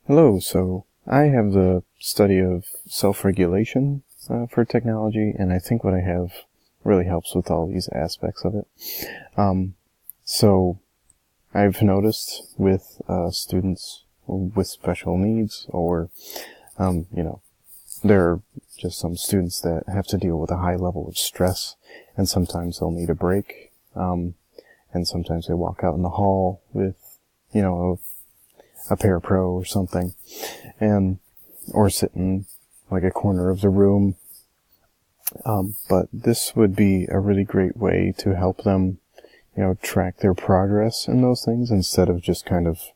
Hello, so I have the study of self-regulation for technology, and I think what I have really helps with all these aspects of it. So I've noticed with students with special needs, or, there are just some students that have to deal with a high level of stress, and sometimes they'll need a break, and sometimes they walk out in the hall with, a parapro or something, or sit in like a corner of the room. But this would be a really great way to help them, track their progress in those things instead of just kind of,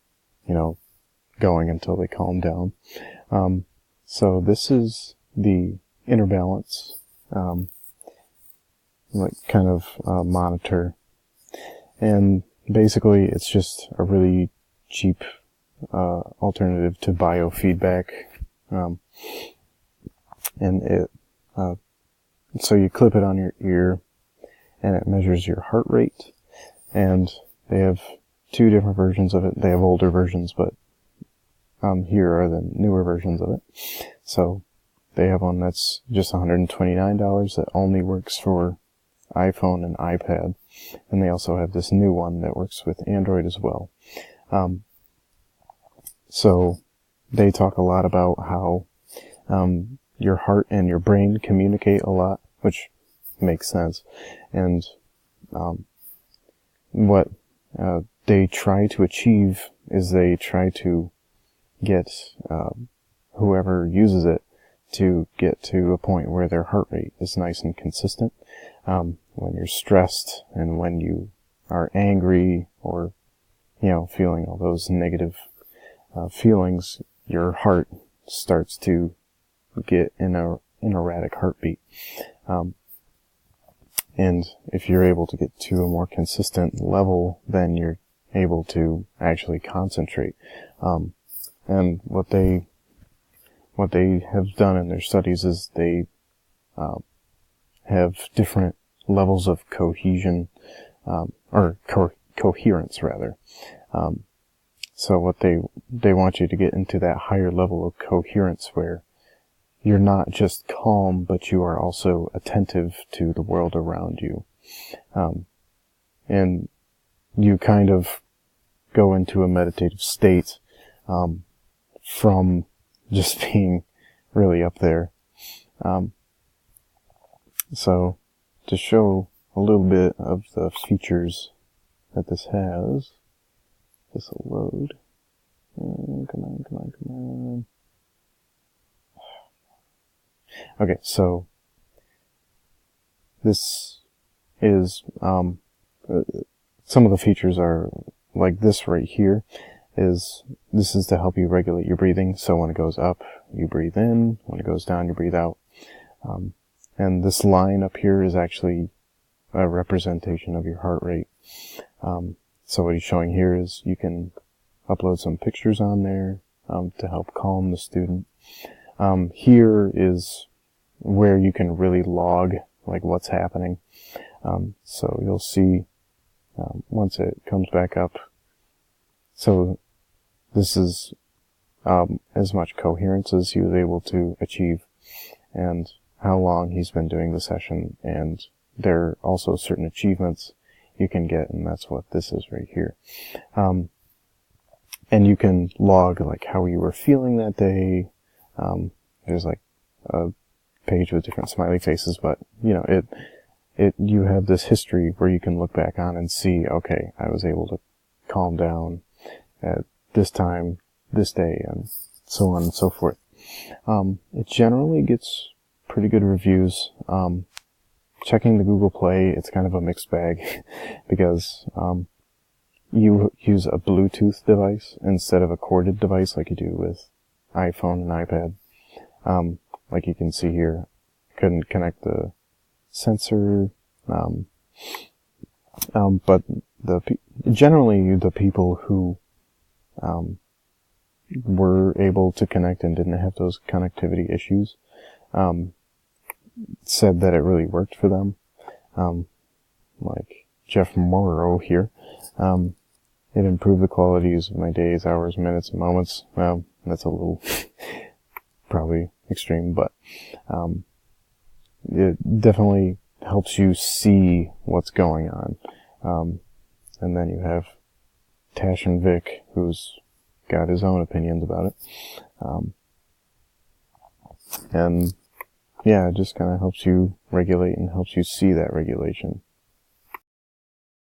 going until they calm down. So this is the Inner Balance, monitor. And basically it's just a really cheap alternative to biofeedback, and it so you clip it on your ear, and it measures your heart rate. And they have two different versions of it. They have older versions, but here are the newer versions of it. So they have one that's just $129 that only works for iPhone and iPad, and they also have this new one that works with Android as well. So they talk a lot about how your heart and your brain communicate a lot, which makes sense. And what they try to achieve is they try to get whoever uses it to get to a point where their heart rate is nice and consistent. When you're stressed and when you are angry or, feeling all those negative feelings, your heart starts to get in an erratic heartbeat. And if you're able to get to a more consistent level, then you're able to actually concentrate. And what they have done in their studies is they have different levels of cohesion, or coherence rather. So what they want you to get into that higher level of coherence where you're not just calm, but you are also attentive to the world around you. And you kind of go into a meditative state, from just being really up there. So to show a little bit of the features that this has, this will load. Come on. Okay, so this is, some of the features are like this right here. This is to help you regulate your breathing. So when it goes up, you breathe in. When it goes down, you breathe out. And this line up here is actually a representation of your heart rate. So what he's showing here is you can upload some pictures on there to help calm the student. Here is where you can really log like what's happening. So you'll see once it comes back up. So this is as much coherence as he was able to achieve, and how long he's been doing the session, and there are also certain achievements you can get, and that's what this is right here. And you can log like how you were feeling that day. There's like a page with different smiley faces, but you have this history where you can look back on and see, okay, I was able to calm down at this time, this day, and so on and so forth. It generally gets pretty good reviews. Checking the Google Play, it's kind of a mixed bag because you use a Bluetooth device instead of a corded device like you do with iPhone and iPad. Like you can see here, couldn't connect the sensor, but generally the people who were able to connect and didn't have those connectivity issues said that it really worked for them. Like Jeff Morrow here, it improved the qualities of my days, hours, minutes, and moments. That's a little probably extreme, but it definitely helps you see what's going on. And then you have Tash and Vic, who's got his own opinions about it. And yeah, it just kind of helps you regulate and helps you see that regulation.